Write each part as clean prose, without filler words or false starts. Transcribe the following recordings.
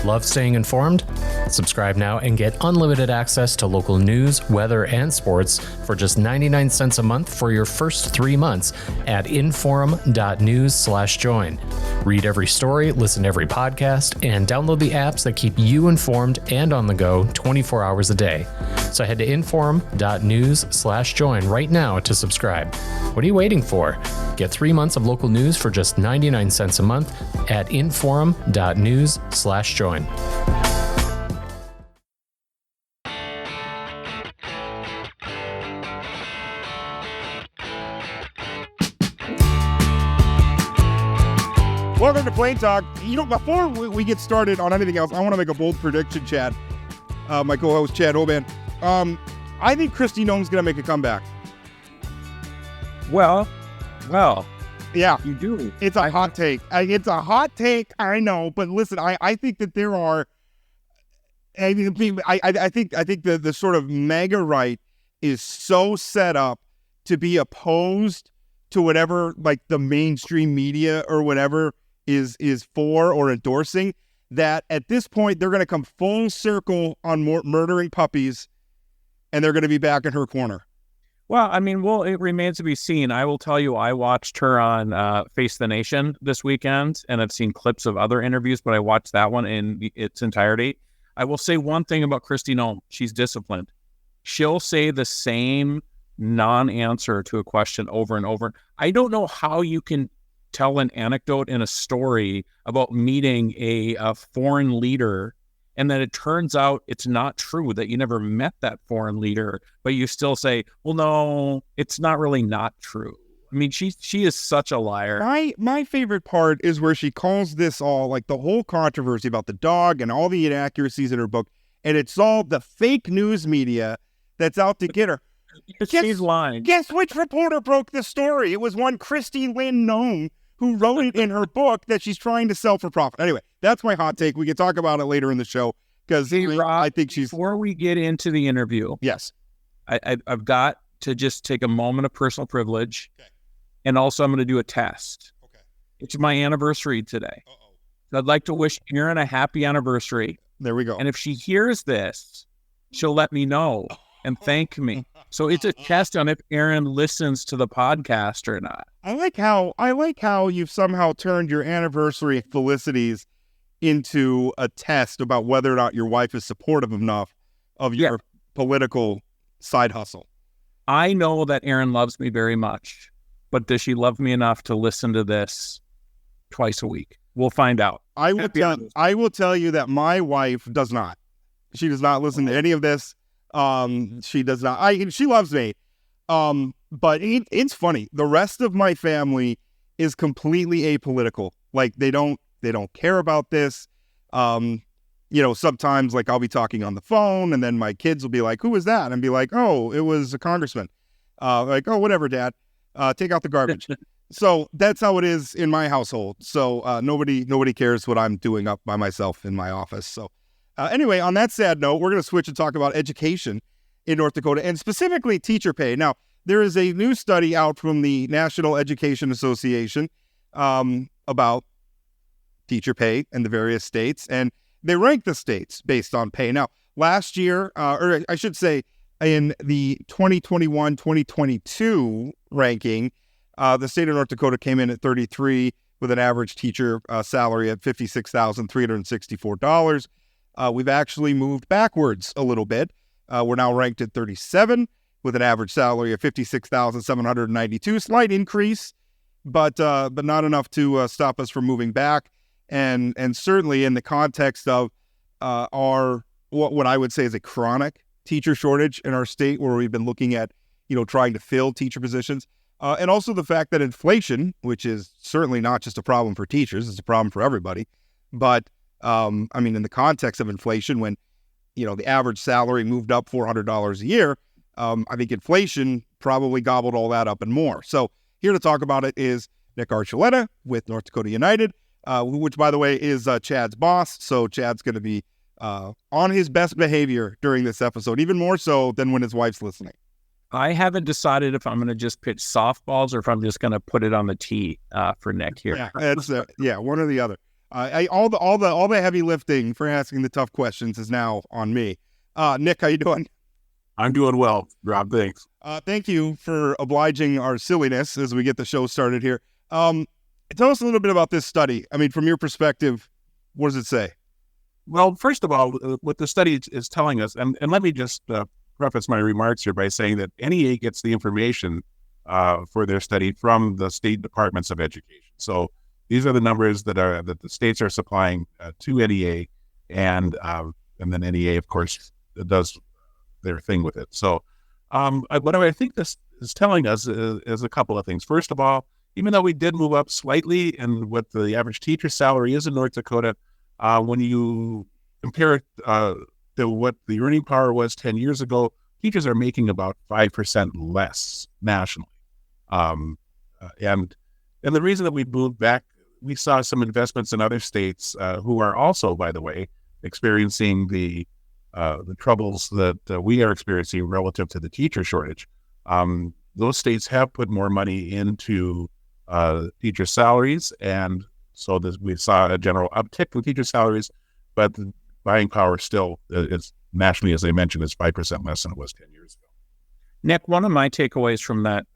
Love staying informed? Subscribe now and get unlimited access to local news, weather, and sports for just 99 cents a month for your first 3 months at inforum.news/join. Read every story, listen to every podcast, and download the apps that keep you informed and on the go 24 hours a day. So head to inforum.news/join right now to subscribe. What are you waiting for? Get 3 months of local news for just 99 cents a month at inforum.news/join. Welcome to Plain Talk. Before we get started on anything else, I want to make a bold prediction, Chad. My co-host, Chad Hoban. I think Kristi Noem's going to make a comeback. Well, yeah, you do. It's a hot take. It's a hot take, I know, but listen, I think that there are. I think the sort of mega right is so set up to be opposed to whatever, like, the mainstream media or whatever is for or endorsing, that at this point they're going to come full circle on murdering puppies, and they're going to be back in her corner. Well, I mean, it remains to be seen. I will tell you, I watched her on Face the Nation this weekend, and I've seen clips of other interviews, but I watched that one in its entirety. I will say one thing about Kristi Noem. She's disciplined. She'll say the same non-answer to a question over and over. I don't know how you can tell an anecdote in a story about meeting a foreign leader, and then it turns out it's not true, that you never met that foreign leader, but you still say, well, no, it's not really not true. I mean, she is such a liar. My favorite part is where she calls this all, like, the whole controversy about the dog and all the inaccuracies in her book, and it's all the fake news media that's out to get her. She's lying. Guess which reporter broke the story? It was one Kristi Lynn Noem, who wrote it in her book that she's trying to sell for profit. Anyway, that's my hot take. We can talk about it later in the show, because I think she's... Before we get into the interview, yes, I've got to just take a moment of personal privilege, okay. And also I'm going to do a test. Okay. It's my anniversary today. Uh-oh. So I'd like to wish Erin a happy anniversary. There we go. And if she hears this, she'll let me know and thank me. So it's a test on if Erin listens to the podcast or not. I like how you've somehow turned your anniversary felicities into a test about whether or not your wife is supportive enough of your political side hustle. I know that Erin loves me very much, but does she love me enough to listen to this twice a week? We'll find out. I will tell you that my wife does not. She does not listen to any of this. She does not. She loves me. But it's funny. The rest of my family is completely apolitical. Like, they don't care about this. Sometimes, like, I'll be talking on the phone, and then my kids will be like, "Who is that?" And be like, "Oh, it was a congressman." Like, "Oh, whatever, Dad. Take out the garbage." So that's how it is in my household. So nobody cares what I'm doing up by myself in my office. So anyway, on that sad note, we're going to switch and talk about education in North Dakota, and specifically teacher pay. Now, there is a new study out from the National Education Association about teacher pay in the various states, and they rank the states based on pay. Now, last year, or I should say in the 2021-2022 ranking, the state of North Dakota came in at 33 with an average teacher salary at $56,364. We've actually moved backwards a little bit. We're now ranked at 37 with an average salary of $56,792. Slight increase, but not enough to stop us from moving back. And certainly in the context of our what I would say is a chronic teacher shortage in our state, where we've been looking at trying to fill teacher positions, and also the fact that inflation, which is certainly not just a problem for teachers, it's a problem for everybody. But in the context of inflation, when the average salary moved up $400 a year, I think inflation probably gobbled all that up and more. So here to talk about it is Nick Archuleta with North Dakota United, which, by the way, is Chad's boss. So Chad's going to be on his best behavior during this episode, even more so than when his wife's listening. I haven't decided if I'm going to just pitch softballs or if I'm just going to put it on the tee for Nick here. Yeah, it's one or the other. All the heavy lifting for asking the tough questions is now on me. Nick, how you doing? I'm doing well, Rob. Thanks. Thank you for obliging our silliness as we get the show started here. Tell us a little bit about this study. I mean, from your perspective, what does it say? Well, first of all, what the study is telling us, and let me just preface my remarks here by saying that NEA gets the information for their study from the state departments of education. So these are the numbers that the states are supplying to NEA, and then NEA, of course, does their thing with it. So what I think this is telling us is a couple of things. First of all, even though we did move up slightly in what the average teacher salary is in North Dakota, when you compare it to what the earning power was 10 years ago, teachers are making about 5% less nationally. And the reason that we moved back, we saw some investments in other states who are also, by the way, experiencing the troubles that we are experiencing relative to the teacher shortage. Those states have put more money into teacher salaries, and so we saw a general uptick in teacher salaries, but the buying power still is nationally, as I mentioned, is 5% less than it was 10 years ago. Nick, one of my takeaways from that,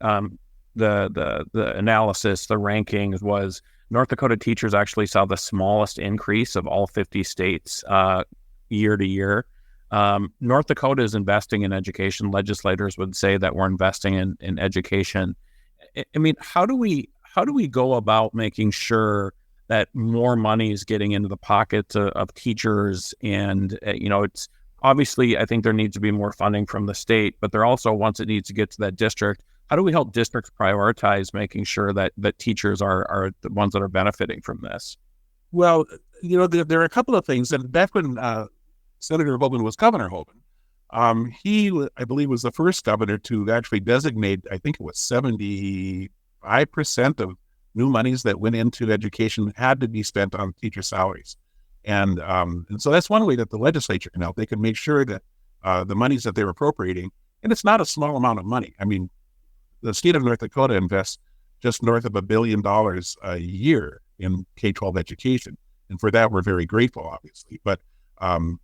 the analysis, the rankings, was North Dakota teachers actually saw the smallest increase of all 50 states year to year. North Dakota is investing in education. Legislators would say that we're investing in education. I mean, how do we go about making sure that more money is getting into the pockets of teachers? And it's obviously, I think there needs to be more funding from the state, but there also, once it needs to get to that district, how do we help districts prioritize making sure that teachers are the ones that are benefiting from this? Well, there are a couple of things. And back when Senator Hoban was Governor Hoban, he, I believe, was the first governor to actually designate, I think it was 75% of new monies that went into education had to be spent on teacher salaries. And so that's one way that the legislature can help. They can make sure that the monies that they're appropriating, and it's not a small amount of money. I mean, the state of North Dakota invests just north of $1 billion a year in K-12 education. And for that, we're very grateful, obviously. But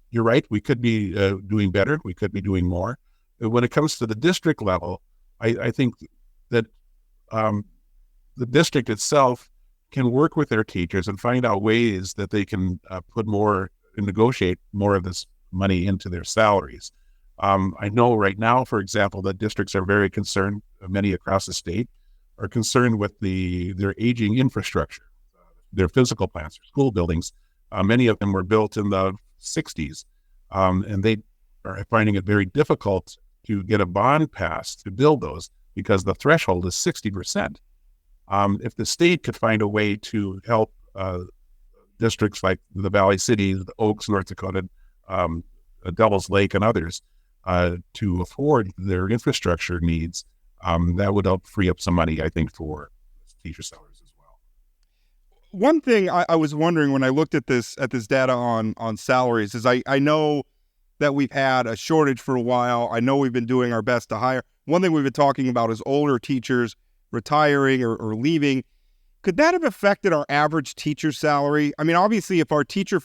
you're right, we could be doing better. We could be doing more. When it comes to the district level, I think that the district itself can work with their teachers and find out ways that they can put more and negotiate more of this money into their salaries. I know right now, for example, that districts are very concerned, many across the state are concerned with their aging infrastructure, their physical plants, their school buildings. Many of them were built in the 60s, and they are finding it very difficult to get a bond passed to build those because the threshold is 60%. If the state could find a way to help districts like the Valley City, the Oaks, North Dakota, Devil's Lake, and others to afford their infrastructure needs, that would help free up some money, I think, for teacher salaries as well. One thing I was wondering when I looked at this data on salaries is I know that we've had a shortage for a while. I know we've been doing our best to hire. One thing we've been talking about is older teachers retiring or leaving. Could that have affected our average teacher salary? I mean, obviously, if our teacher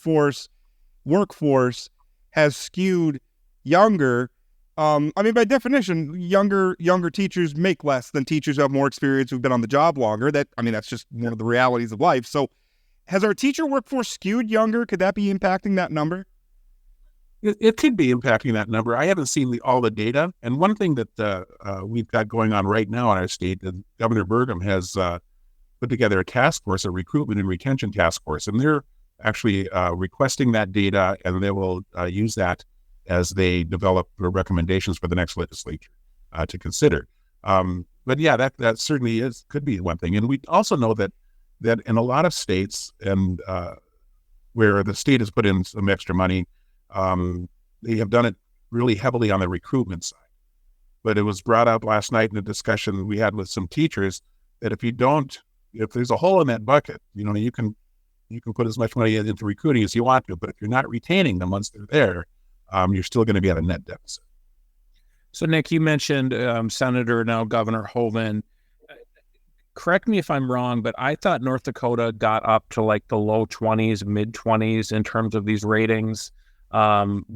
workforce has skewed younger, I mean, by definition, younger teachers make less than teachers who have more experience, who've been on the job longer. That's just one of the realities of life. So has our teacher workforce skewed younger? Could that be impacting that number? It could be impacting that number. I haven't seen all the data. And one thing that we've got going on right now in our state, Governor Burgum has put together a task force, a recruitment and retention task force, and they're actually requesting that data, and they will use that as they develop their recommendations for the next legislature to consider. But yeah, that certainly could be one thing. And we also know that in a lot of states, and where the state has put in some extra money, they have done it really heavily on the recruitment side. But it was brought up last night in a discussion we had with some teachers that if there's a hole in that bucket, you can put as much money into recruiting as you want to, but if you're not retaining them once they're there, you're still going to be at a net deficit. So, Nick, you mentioned Senator, now Governor Hoban. correct me if I'm wrong, but I thought North Dakota got up to like the low 20s, mid 20s in terms of these ratings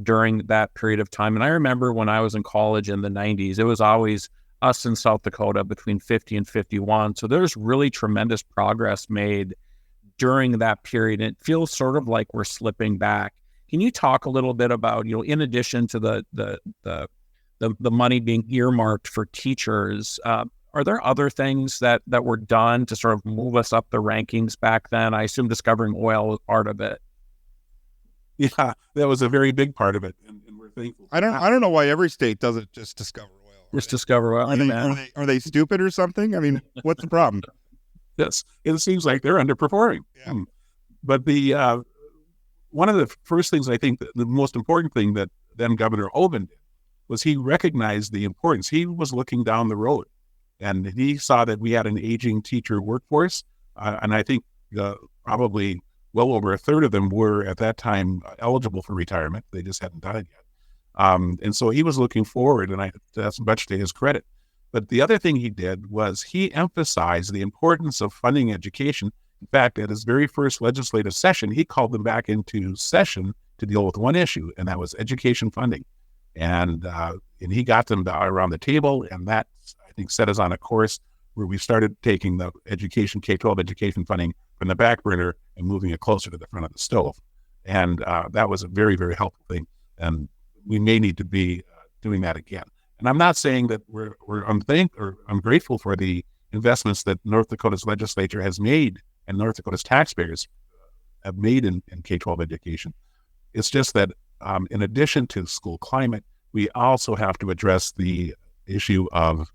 during that period of time. And I remember when I was in college in the 90s, it was always us in South Dakota between 50 and 51. So there's really tremendous progress made during that period. And it feels sort of like we're slipping back. Can you talk a little bit about, in addition to the money being earmarked for teachers, are there other things that were done to sort of move us up the rankings back then? I assume discovering oil was part of it. Yeah, that was a very big part of it, and we're thankful. I don't know why every state doesn't just discover oil. Just discover oil. Are they stupid or something? I mean, what's the problem? Yes, it seems like they're underperforming. Yeah. But the one of the first things, I think the most important thing that then Governor Hoban did was he recognized the importance. He was looking down the road, and he saw that we had an aging teacher workforce, and I think probably well over a third of them were at that time eligible for retirement. They just hadn't done it yet. And so he was looking forward, and that's much to his credit. But the other thing he did was he emphasized the importance of funding education. In fact, at his very first legislative session, he called them back into session to deal with one issue, and that was education funding. And he got them around the table, and that, I think, set us on a course where we started taking the education, K-12 education funding from the back burner and moving it closer to the front of the stove. And that was a very, very helpful thing. And we may need to be doing that again. And I'm not saying that we're ungrateful for the investments that North Dakota's legislature has made and North Dakota's taxpayers have made in K-12 education. It's just that in addition to school climate, we also have to address the issue of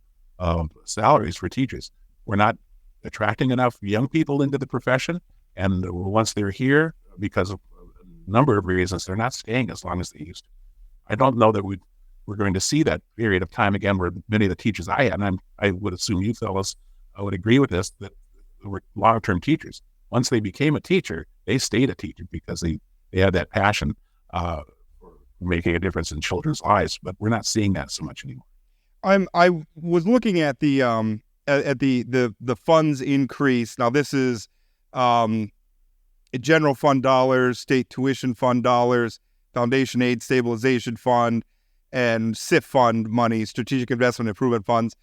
salaries for teachers. We're not attracting enough young people into the profession, and once they're here, because of a number of reasons, they're not staying as long as they used to. I don't know that we're going to see that period of time again where many of the teachers I had, and I would assume you fellows would agree with this, that were long-term teachers. Once they became a teacher, they stayed a teacher because they had that passion for making a difference in children's lives, but we're not seeing that so much anymore. I was looking at the funds increase. Now this is general fund dollars, state tuition fund dollars, foundation aid stabilization fund, and SIF fund money, strategic investment improvement funds.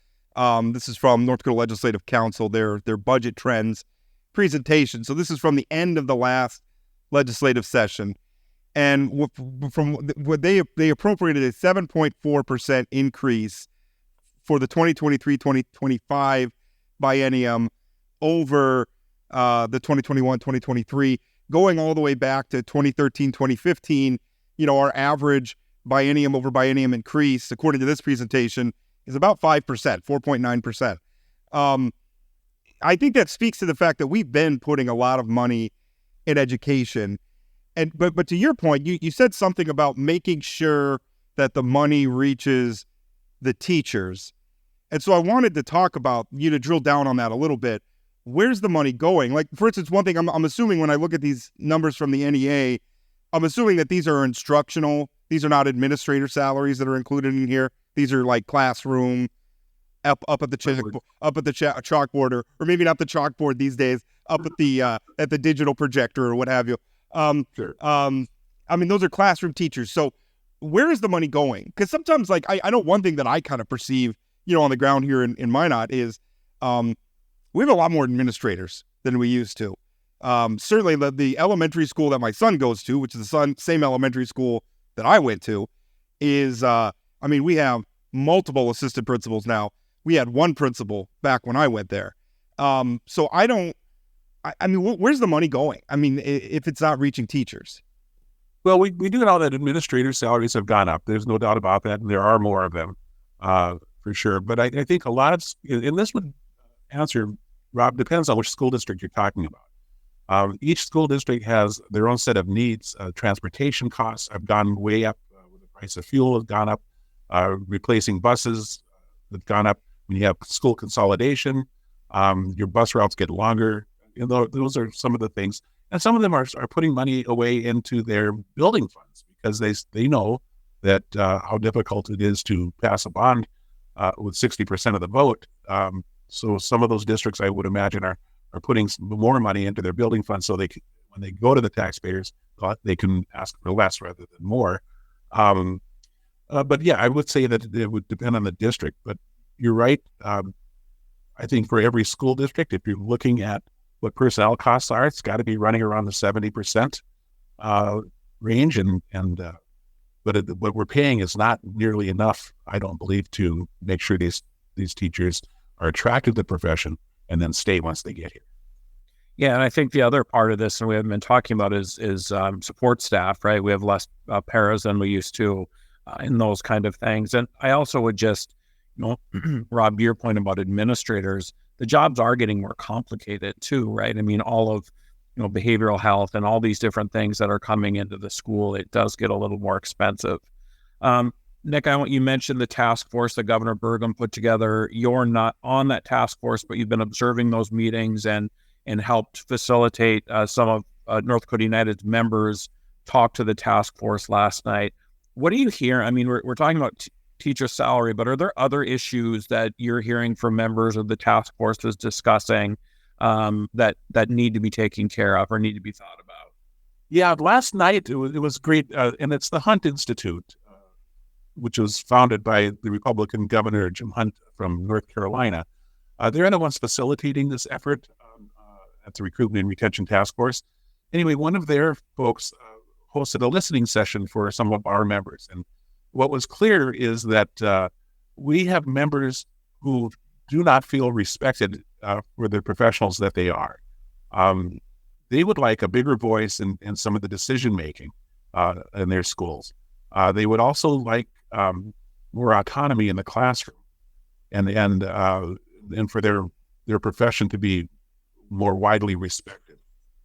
This is from North Dakota Legislative Council, their budget trends presentation. So this is from the end of the last legislative session. And from what they appropriated a 7.4% increase for the 2023-2025 biennium over the 2021-2023, going all the way back to 2013-2015. Our average biennium over biennium increase, according to this presentation, is about 5%, 4.9%. I think that speaks to the fact that we've been putting a lot of money in education. But to your point, you said something about making sure that the money reaches the teachers. And so I wanted to talk about, to drill down on that a little bit. Where's the money going? Like, for instance, one thing I'm assuming when I look at these numbers from the NEA, I'm assuming that these are instructional. These are not administrator salaries that are included in here. These are like classroom, up at the chalkboard, or maybe not the chalkboard these days, up at the digital projector or what have you. Sure. Those are classroom teachers. So where is the money going? Because sometimes, like, I know one thing that I kind of perceive, on the ground here in Minot is we have a lot more administrators than we used to. Certainly the elementary school that my son goes to, which is the same elementary school that I went to, is, we have multiple assistant principals now. We had one principal back when I went there. So where's the money going? If it's not reaching teachers. Well, we do know that administrator salaries have gone up. There's no doubt about that. And there are more of them, for sure. But I think a lot of, and this would answer, Rob, depends on which school district you're talking about. Each school district has their own set of needs. Transportation costs have gone way up. The price of fuel has gone up. Replacing buses have gone up. When you have school consolidation, your bus routes get longer. Those are some of the things. And some of them are putting money away into their building funds because they know that how difficult it is to pass a bond with 60% of the vote. So some of those districts, I would imagine, are putting more money into their building fund so when they go to the taxpayers, they can ask for less rather than more. But yeah, I would say that it would depend on the district. But you're right. I think for every school district, if you're looking at what personnel costs are, it's got to be running around the 70% range. But what we're paying is not nearly enough, I don't believe, to make sure these teachers are attracted to the profession and then stay once they get here. Yeah, and I think the other part of this, and we haven't been talking about, is support staff, right? We have less paras than we used to in those kind of things. And I also would just, Rob, your point about administrators, the jobs are getting more complicated too, right? I mean, all of, behavioral health and all these different things that are coming into the school, it does get a little more expensive. Nick, you mentioned the task force that Governor Burgum put together. You're not on that task force, but you've been observing those meetings and helped facilitate some of North Dakota United's members talk to the task force last night. What do you hear? I mean, we're talking about teacher salary, but are there other issues that you're hearing from members of the task force is discussing that need to be taken care of or need to be thought about? Yeah, last night it was great, and it's the Hunt Institute, which was founded by the Republican Governor Jim Hunt from North Carolina. They're the ones facilitating this effort at the Recruitment and Retention Task Force. Anyway, one of their folks hosted a listening session for some of our members. And what was clear is that we have members who do not feel respected for the professionals that they are. They would like a bigger voice in some of the decision-making in their schools. They would also like more autonomy in the classroom and for their profession to be more widely respected.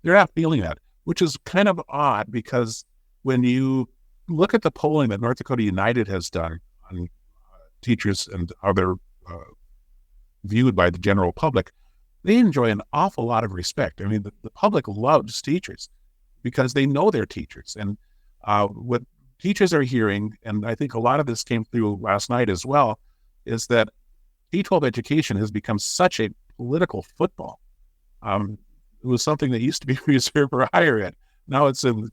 They're not feeling that, which is kind of odd because when you look at the polling that North Dakota United has done on teachers and how they're viewed by the general public, they enjoy an awful lot of respect. I mean, the public loves teachers because they know they're teachers. And what teachers are hearing, and I think a lot of this came through last night as well, is that K-12 education has become such a political football. It was something that used to be reserved for higher ed. Now it's in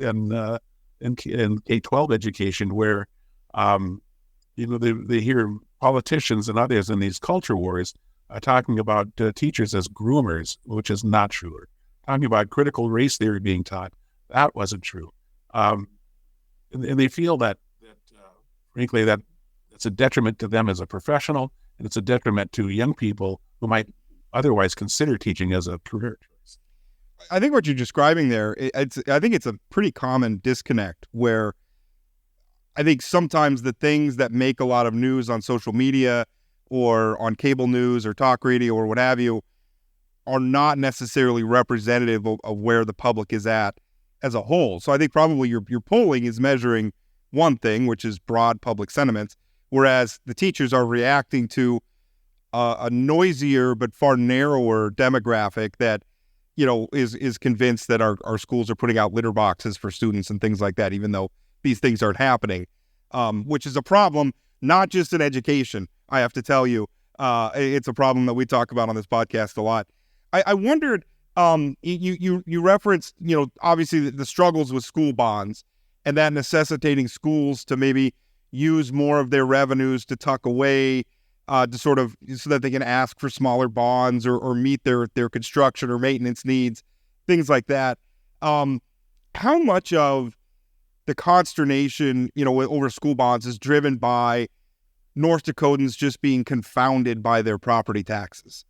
K-12 education where, they hear politicians and others in these culture wars talking about teachers as groomers, which is not true. Or talking about critical race theory being taught, that wasn't true. And they feel that frankly, that it's a detriment to them as a professional, and it's a detriment to young people who might otherwise consider teaching as a career choice. I think what you're describing there, I think it's a pretty common disconnect where I think sometimes the things that make a lot of news on social media or on cable news or talk radio or what have you are not necessarily representative of where the public is at as a whole. So I think probably your polling is measuring one thing, which is broad public sentiments, whereas the teachers are reacting to a noisier but far narrower demographic that, is convinced that our schools are putting out litter boxes for students and things like that, even though these things aren't happening, which is a problem, not just in education. I have to tell you, it's a problem that we talk about on this podcast a lot. I wondered, you referenced, obviously the struggles with school bonds and that necessitating schools to maybe use more of their revenues to tuck away, to sort of so that they can ask for smaller bonds or meet their construction or maintenance needs, things like that. How much of the consternation, over school bonds is driven by North Dakotans just being confounded by their property taxes?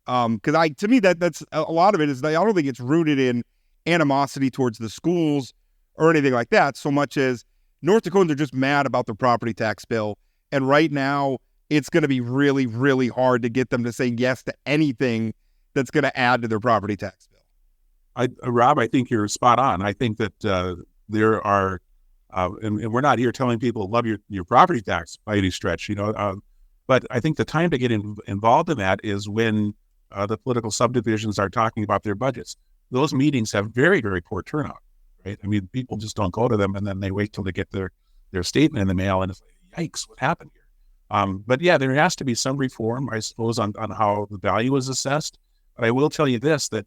Because to me, that's a lot of it is I don't think it's rooted in animosity towards the schools or anything like that, so much as North Dakotans are just mad about their property tax bill. And right now, it's going to be really, really hard to get them to say yes to anything that's going to add to their property tax bill. Rob, I think you're spot on. I think that there are, and we're not here telling people love your property tax by any stretch, but I think the time to get involved in that is when the political subdivisions are talking about their budgets. Those meetings have very, very poor turnout, right? I mean, people just don't go to them, and then they wait till they get their statement in the mail, and it's like, yikes, what happened here? But yeah, there has to be some reform, I suppose, on how the value is assessed. But I will tell you this, that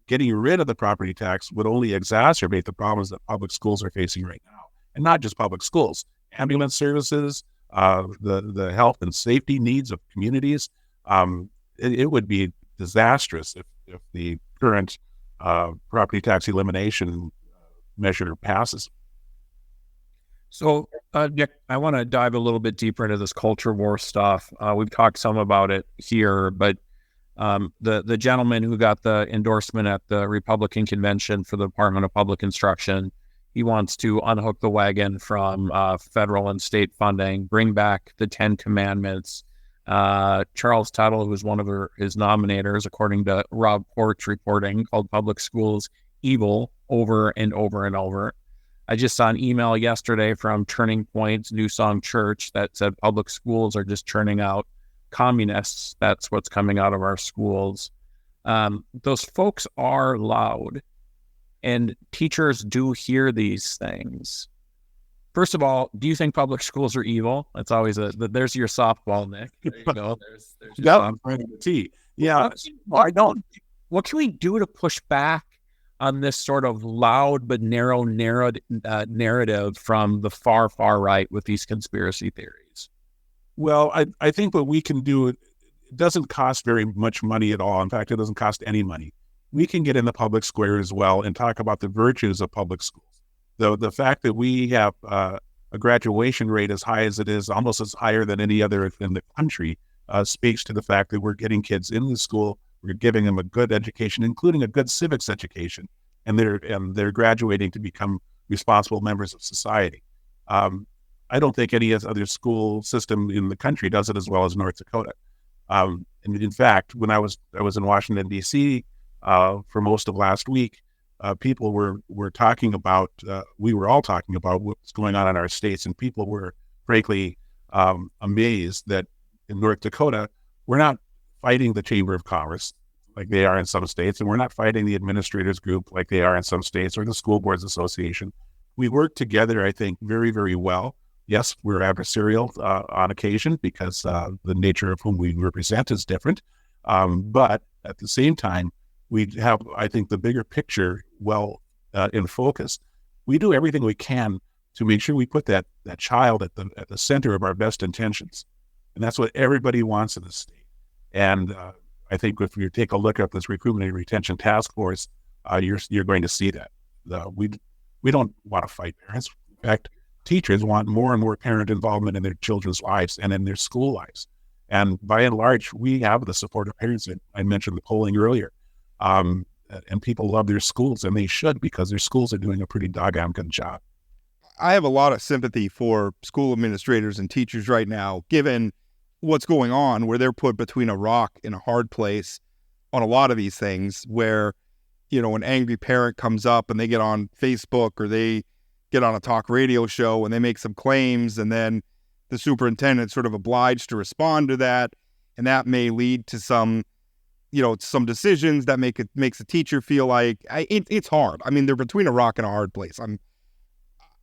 getting rid of the property tax would only exacerbate the problems that public schools are facing right now. And not just public schools, ambulance services, the health and safety needs of communities. It would be disastrous if the current property tax elimination measure passes. So, Nick, I want to dive a little bit deeper into this culture war stuff. We've talked some about it here, but the gentleman who got the endorsement at the Republican convention for the Department of Public Instruction, he wants to unhook the wagon from federal and state funding, bring back the 10 Commandments. Charles Tuttle, who's one of his nominators, according to Rob Port's reporting, called public schools evil over and over and over. I just saw an email yesterday from Turning Point's New Song Church that said public schools are just churning out communists. That's what's coming out of our schools. Those folks are loud, and teachers do hear these things. First of all, do you think public schools are evil? That's always there's your softball, Nick. There you go. There's your softball. Yeah. I don't. What can we do to push back on this sort of loud but narrow narrative from the far right with these conspiracy theories? Well, I think what we can do, it doesn't cost very much money at all. In fact, it doesn't cost any money. We can get in the public square as well and talk about the virtues of public schools. The fact that we have a graduation rate as high as it is, almost as higher than any other in the country, speaks to the fact that we're getting kids into school, we're giving them a good education, including a good civics education, and they're graduating to become responsible members of society. I don't think any other school system in the country does it as well as North Dakota. And in fact, when I was in Washington, D.C. For most of last week, people were talking about, we were all talking about what's going on in our states, and people were frankly amazed that in North Dakota, we're not fighting the Chamber of Commerce like they are in some states, and we're not fighting the administrators group like they are in some states, or the School Boards Association. We work together, I think, very, very well. Yes, we're adversarial on occasion because the nature of whom we represent is different. But at the same time, we have, I think, the bigger picture well in focus. We do everything we can to make sure we put that child at the center of our best intentions. And that's what everybody wants in the state. And I think if you take a look at this Recruitment and Retention Task Force, you're going to see that. We don't want to fight parents. In fact, teachers want more and more parent involvement in their children's lives and in their school lives. And by and large, we have the support of parents. I mentioned the polling earlier. And people love their schools, and they should, because their schools are doing a pretty doggone good job. I have a lot of sympathy for school administrators and teachers right now, given what's going on, where they're put between a rock and a hard place on a lot of these things, where, you know, an angry parent comes up and they get on Facebook or they get on a talk radio show and they make some claims, and then the superintendent's sort of obliged to respond to that. And that may lead to some decisions that makes a teacher feel like it's hard. I mean, they're between a rock and a hard place.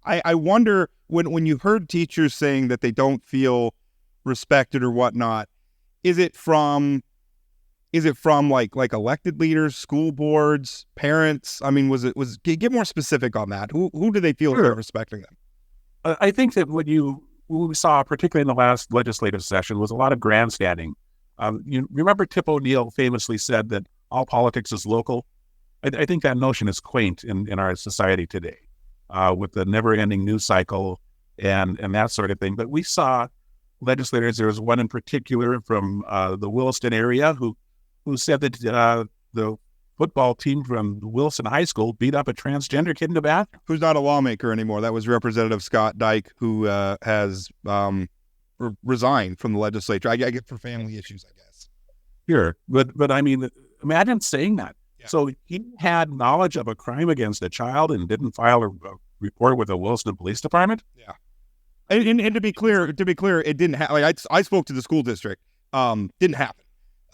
I wonder when you heard teachers saying that they don't feel respected or whatnot, is it from like elected leaders, school boards, parents? I mean, get more specific on that. Who do they feel are respecting them? I think that what we saw, particularly in the last legislative session, was a lot of grandstanding. You remember Tip O'Neill famously said that all politics is local. I think that notion is quaint in our society today, with the never-ending news cycle and that sort of thing. But we saw legislators. There was one in particular from the Williston area who said that the football team from Wilson High School beat up a transgender kid in the bathroom. Who's not a lawmaker anymore. That was Representative Scott Dyke, who has resigned from the legislature. I get for family issues, I guess. Sure, but I mean, imagine saying that. Yeah. So he had knowledge of a crime against a child and didn't file a report with the Williston Police Department. Yeah, and to be clear, it didn't happen. Like I spoke to the school district. Didn't happen.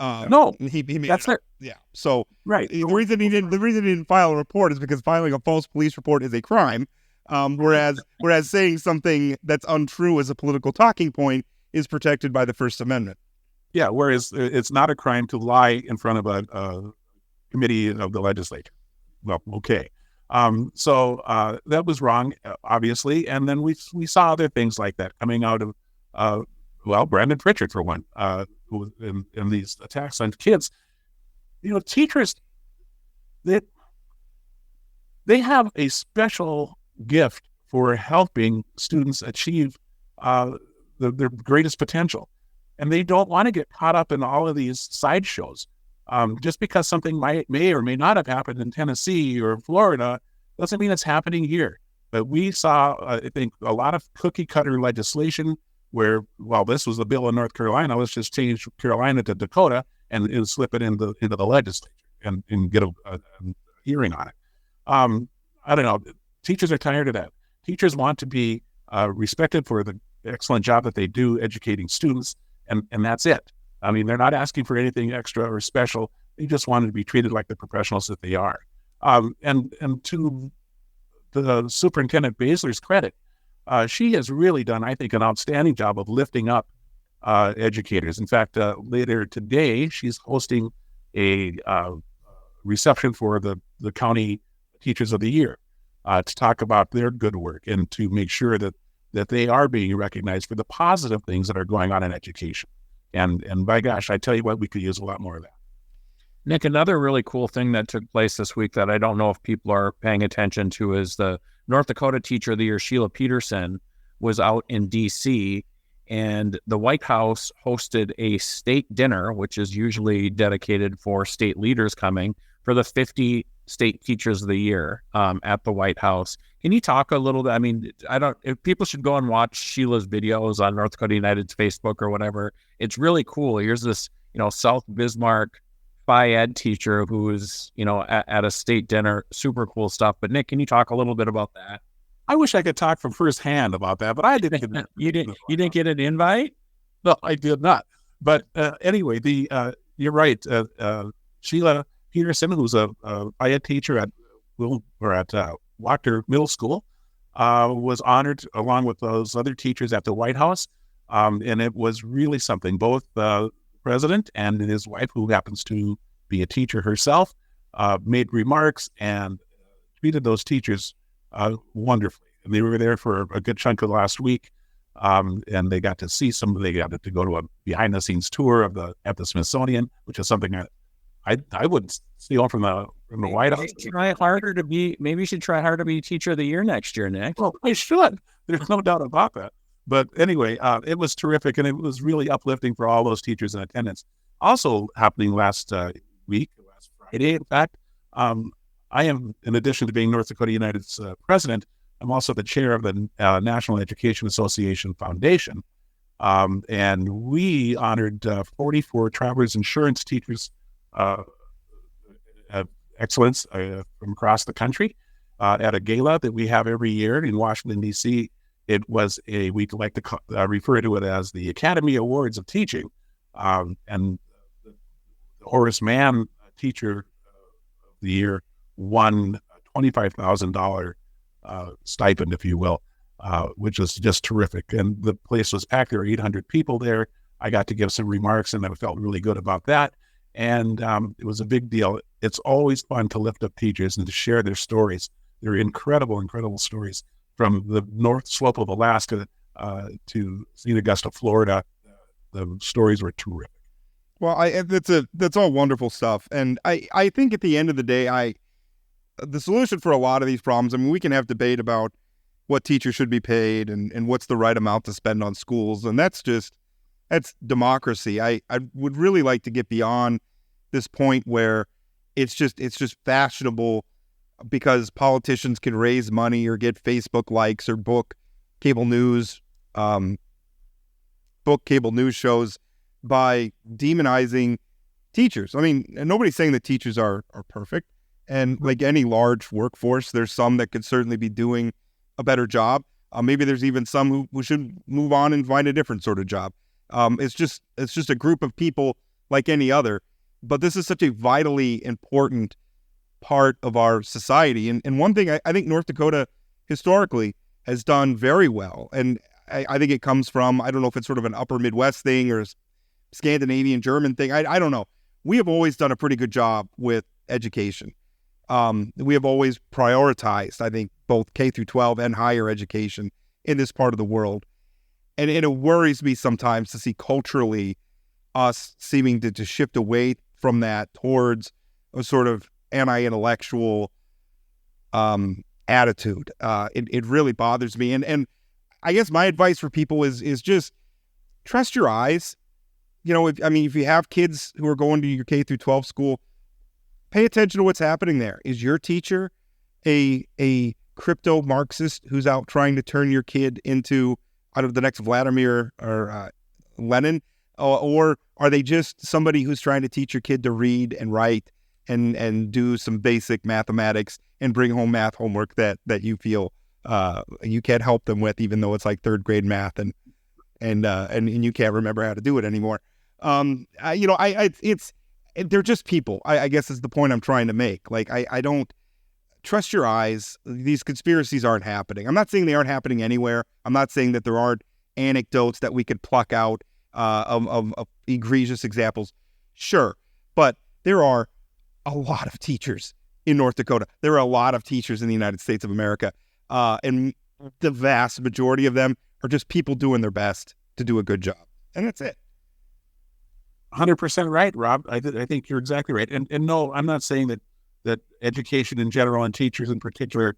No, he made that's it. Yeah. So right. The reason he didn't file a report is because filing a false police report is a crime. Whereas saying something that's untrue as a political talking point is protected by the First Amendment. Yeah, whereas it's not a crime to lie in front of a committee of the legislature. Well, okay. So that was wrong, obviously. And then we saw other things like that coming out of, Brandon Pritchard, for one, who in these attacks on kids. Teachers, they have a special gift for helping students achieve their greatest potential. And they don't want to get caught up in all of these sideshows. Just because something may or may not have happened in Tennessee or Florida doesn't mean it's happening here. But we saw, I think, a lot of cookie cutter legislation where, this was the bill in North Carolina, let's just change Carolina to Dakota and slip it into the legislature and get a hearing on it. I don't know. Teachers are tired of that. Teachers want to be respected for the excellent job that they do educating students, and that's it. I mean, they're not asking for anything extra or special. They just want to be treated like the professionals that they are. And to the Superintendent Baszler's credit, she has really done, I think, an outstanding job of lifting up educators. In fact, later today, she's hosting a reception for the County Teachers of the Year to talk about their good work and to make sure that they are being recognized for the positive things that are going on in education. And by gosh, I tell you what, we could use a lot more of that. Nick, another really cool thing that took place this week that I don't know if people are paying attention to is the North Dakota Teacher of the Year, Sheila Peterson, was out in D.C., and the White House hosted a state dinner, which is usually dedicated for state leaders coming, for the 50 state teachers of the year at the White House. Can you talk a little bit? I mean, if people should go and watch Sheila's videos on North Dakota United's Facebook or whatever. It's really cool. Here's this, South Bismarck Phi Ed teacher who is, at a state dinner. Super cool stuff. But Nick, can you talk a little bit about that? I wish I could talk from firsthand about that, but I didn't get You didn't get an invite? No, I did not. But anyway, you're right. Sheila Peterson, who's a Phi Ed teacher at Wachter Middle School, was honored along with those other teachers at the White House. And it was really something. Both the president and his wife, who happens to be a teacher herself, made remarks and treated those teachers wonderfully. And they were there for a good chunk of last week. And they got to see they got to go to a behind the scenes tour at the Smithsonian, which is something I wouldn't steal from the White House. Maybe you should try harder to be Teacher of the Year next year, Nick. Well, I should. There's no doubt about that. But anyway, it was terrific, and it was really uplifting for all those teachers in attendance. Also happening last Friday, in fact, I am, in addition to being North Dakota United's president, I'm also the chair of the National Education Association Foundation. And we honored 44 Travelers Insurance teachers of excellence from across the country at a gala that we have every year in Washington, D.C. It was we like to refer to it as the Academy Awards of Teaching. And the Horace Mann Teacher of the Year won a $25,000 stipend, if you will, which was just terrific. And the place was packed. There were 800 people there. I got to give some remarks, and I felt really good about that. And it was a big deal. It's always fun to lift up teachers and to share their stories. They're incredible, incredible stories from the North Slope of Alaska to St. Augusta, Florida. The stories were terrific. Well, that's all wonderful stuff. And I think at the end of the day, the solution for a lot of these problems, I mean, we can have debate about what teachers should be paid and what's the right amount to spend on schools. And that's democracy. I would really like to get beyond this point where it's just fashionable because politicians can raise money or get Facebook likes or book cable news shows by demonizing teachers. I mean, nobody's saying that teachers are perfect. And like any large workforce, there's some that could certainly be doing a better job. Maybe there's even some who should move on and find a different sort of job. It's just a group of people like any other. But this is such a vitally important part of our society. And one thing I think North Dakota historically has done very well, and I think it comes from, I don't know if it's sort of an upper Midwest thing or Scandinavian German thing. I don't know. We have always done a pretty good job with education. We have always prioritized, I think, both K through 12 and higher education in this part of the world. And it worries me sometimes to see culturally us seeming to shift away from that towards a sort of anti-intellectual attitude. It really bothers me. And I guess my advice for people is just trust your eyes. You know, if you have kids who are going to your K through 12 school, pay attention to what's happening there. Is your teacher a crypto Marxist who's out trying to turn your kid into out of the next Vladimir or Lenin? Or are they just somebody who's trying to teach your kid to read and write and do some basic mathematics and bring home math homework that you feel you can't help them with, even though it's like third grade math and you can't remember how to do it anymore? They're just people. I guess is the point I'm trying to make. Like, I don't trust your eyes. These conspiracies aren't happening. I'm not saying they aren't happening anywhere. I'm not saying that there aren't anecdotes that we could pluck out of egregious examples. Sure. But there are a lot of teachers in North Dakota. There are a lot of teachers in the United States of America. And the vast majority of them are just people doing their best to do a good job. And that's it. 100% right, Rob. I think you're exactly right. And no, I'm not saying that education in general and teachers in particular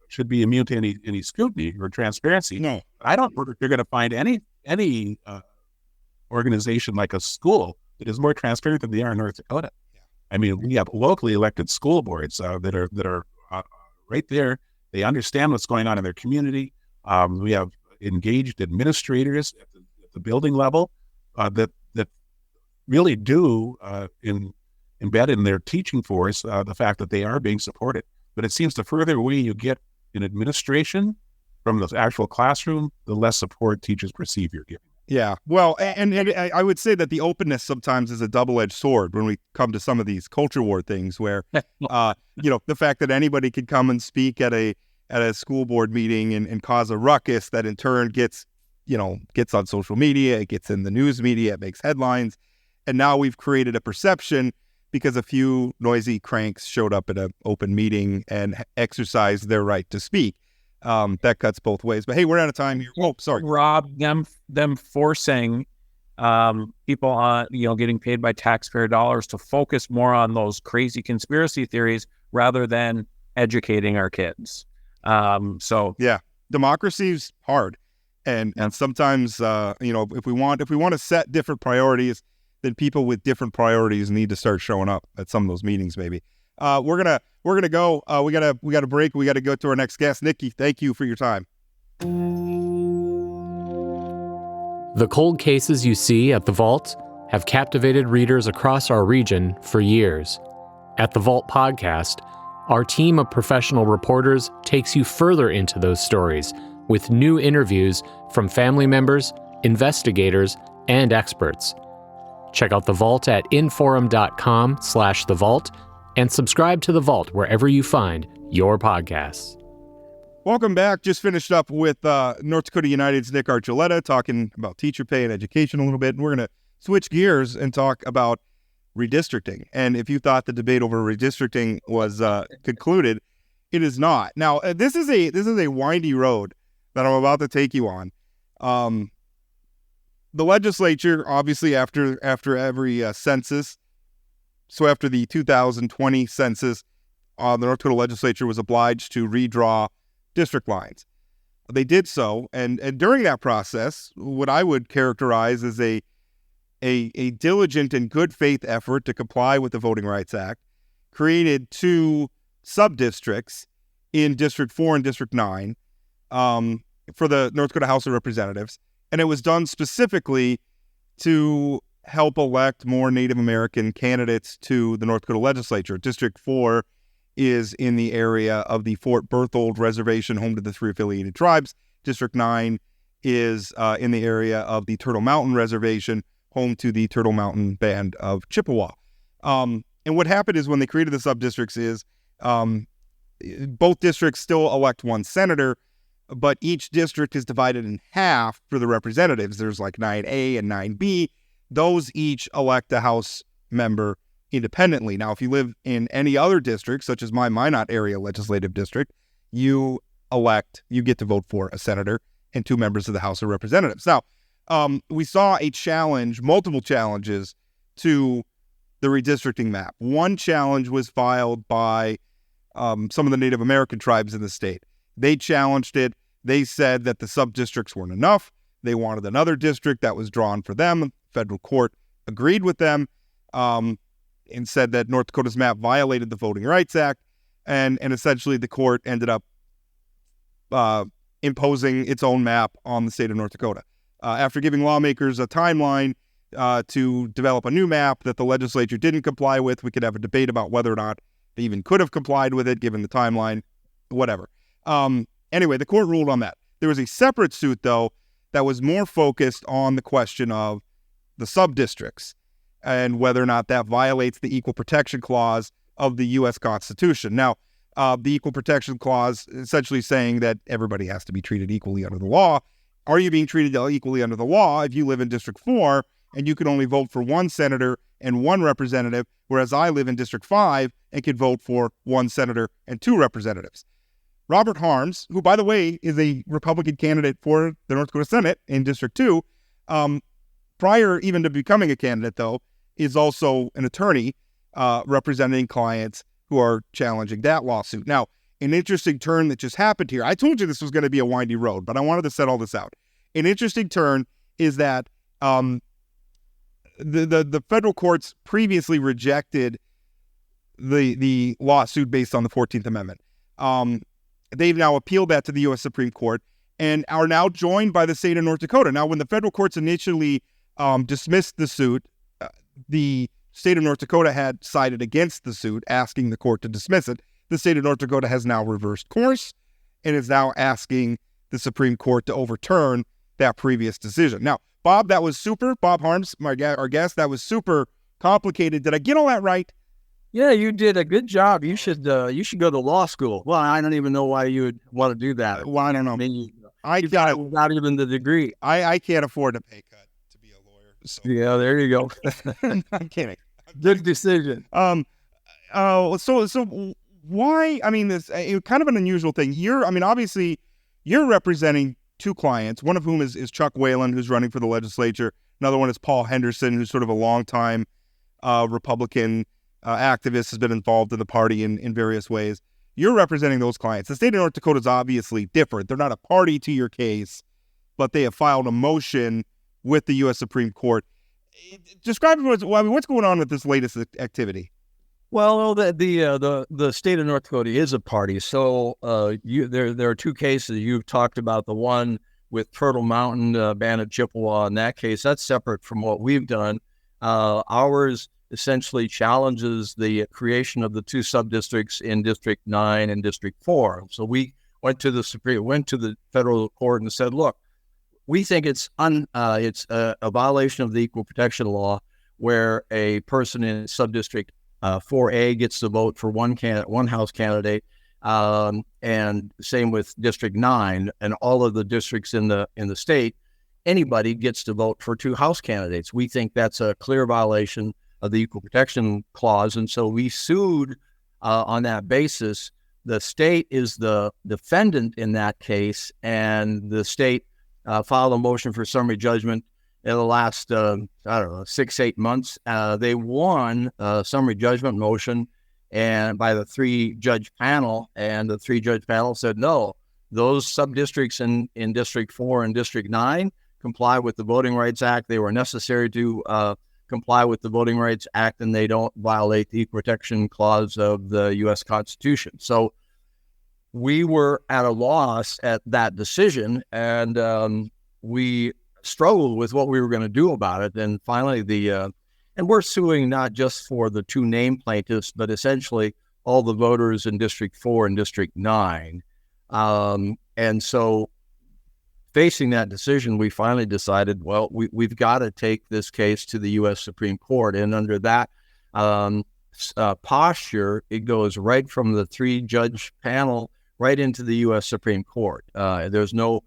should be immune to any scrutiny or transparency. No. I don't think you're going to find any organization like a school that is more transparent than they are in North Dakota. Yeah. I mean, we have locally elected school boards that are right there. They understand what's going on in their community. We have engaged administrators at the building level that really do embed in their teaching force the fact that they are being supported. But it seems the further away you get in administration from the actual classroom, the less support teachers perceive you're giving. Yeah. Well, and I would say that the openness sometimes is a double-edged sword when we come to some of these culture war things where, the fact that anybody could come and speak at a school board meeting and cause a ruckus that in turn gets on social media, it gets in the news media, it makes headlines. And now we've created a perception because a few noisy cranks showed up at an open meeting and exercised their right to speak. That cuts both ways. But hey, we're out of time here. Oh, sorry. Rob, them forcing people on, getting paid by taxpayer dollars to focus more on those crazy conspiracy theories rather than educating our kids. Yeah, democracy's hard. And sometimes, if we want to set different priorities, then people with different priorities need to start showing up at some of those meetings. Maybe we're gonna go. We got a break. We got to go to our next guest, Nikki. Thank you for your time. The cold cases you see at the Vault have captivated readers across our region for years. At the Vault podcast, our team of professional reporters takes you further into those stories with new interviews from family members, investigators, and experts. Check out The Vault at inforum.com/The Vault and subscribe to The Vault wherever you find your podcasts. Welcome back. Just finished up with North Dakota United's Nick Archuleta talking about teacher pay and education a little bit. And we're going to switch gears and talk about redistricting. And if you thought the debate over redistricting was concluded, it is not. Now, this is a windy road that I'm about to take you on. The legislature, obviously, after every census, so after the 2020 census, the North Dakota legislature was obliged to redraw district lines. They did so, and during that process, what I would characterize as a diligent and good faith effort to comply with the Voting Rights Act, created two subdistricts in District 4 and District 9 for the North Dakota House of Representatives. And it was done specifically to help elect more Native American candidates to the North Dakota legislature. District 4 is in the area of the Fort Berthold Reservation, home to the 3 affiliated tribes. District 9 is in the area of the Turtle Mountain Reservation, home to the Turtle Mountain Band of Chippewa. And what happened is when they created the subdistricts is both districts still elect one senator, but each district is divided in half for the representatives. There's like 9A and 9B. Those each elect a House member independently. Now, if you live in any other district, such as my Minot area legislative district, you get to vote for a senator and 2 members of the House of Representatives. Now, we saw multiple challenges to the redistricting map. One challenge was filed by some of the Native American tribes in the state. They challenged it. They said that the subdistricts weren't enough. They wanted another district that was drawn for them. Federal court agreed with them and said that North Dakota's map violated the Voting Rights Act, and essentially the court ended up imposing its own map on the state of North Dakota. After giving lawmakers a timeline to develop a new map that the legislature didn't comply with, we could have a debate about whether or not they even could have complied with it given the timeline, whatever. Anyway, the court ruled on that. There was a separate suit, though, that was more focused on the question of the subdistricts and whether or not that violates the Equal Protection Clause of the U.S. Constitution. Now, the Equal Protection Clause essentially saying that everybody has to be treated equally under the law. Are you being treated equally under the law if you live in District 4 and you can only vote for 1 senator and 1 representative, whereas I live in District 5 and could vote for 1 senator and 2 representatives? Robert Harms, who, by the way, is a Republican candidate for the North Dakota Senate in District 2, prior even to becoming a candidate, though, is also an attorney representing clients who are challenging that lawsuit. Now, an interesting turn that just happened here. I told you this was going to be a windy road, but I wanted to set all this out. An interesting turn is that the federal courts previously rejected the lawsuit based on the 14th Amendment. They've now appealed that to the U.S. Supreme Court and are now joined by the state of North Dakota. Now, when the federal courts initially dismissed the suit, the state of North Dakota had sided against the suit, asking the court to dismiss it. The state of North Dakota has now reversed course and is now asking the Supreme Court to overturn that previous decision. Now, Bob, that was super. Bob Harms, our guest, that was super complicated. Did I get all that right? Yeah, you did a good job. You should go to law school. Well, I don't even know why you would want to do that. Well, I don't know. I mean, you got it without even the degree. I can't afford a pay cut to be a lawyer. So. Yeah, there you go. I'm kidding. Good decision. So why? I mean, this kind of an unusual thing. Obviously, you're representing 2 clients. One of whom is Chuck Whalen, who's running for the legislature. Another one is Paul Henderson, who's sort of a longtime Republican activist, has been involved in the party in various ways. You're representing those clients. The state of North Dakota is obviously different. They're not a party to your case, but they have filed a motion with the U.S. Supreme Court. Describe what's going on with this latest activity. Well, the state of North Dakota is a party. So there are 2 cases you've talked about. The one with Turtle Mountain Band of Chippewa. In that case, that's separate from what we've done. Ours essentially challenges the creation of the 2 subdistricts in District 9 and District 4. So we went to the federal court and said, look, we think it's a violation of the Equal Protection Law where a person in subdistrict 4A gets to vote for one House candidate, and same with District 9 and all of the districts in the state. Anybody gets to vote for 2 House candidates. We think that's a clear violation of the Equal Protection Clause, and so we sued on that basis. The state is the defendant in that case, and the state filed a motion for summary judgment in the last 6-8 months. They won a summary judgment motion and by the 3-judge panel, and the 3-judge panel said no, those subdistricts in District 4 and District 9 comply with the Voting Rights Act. They were necessary to comply with the Voting Rights Act, and they don't violate the Equal Protection Clause of the U.S. Constitution. So we were at a loss at that decision, and we struggled with what we were going to do about it. And finally, and we're suing not just for the 2 named plaintiffs, but essentially all the voters in District 4 and District 9. And so facing that decision, we finally decided, well, we've got to take this case to the U.S. Supreme Court. And under that posture, it goes right from the 3-judge panel right into the U.S. Supreme Court. There's no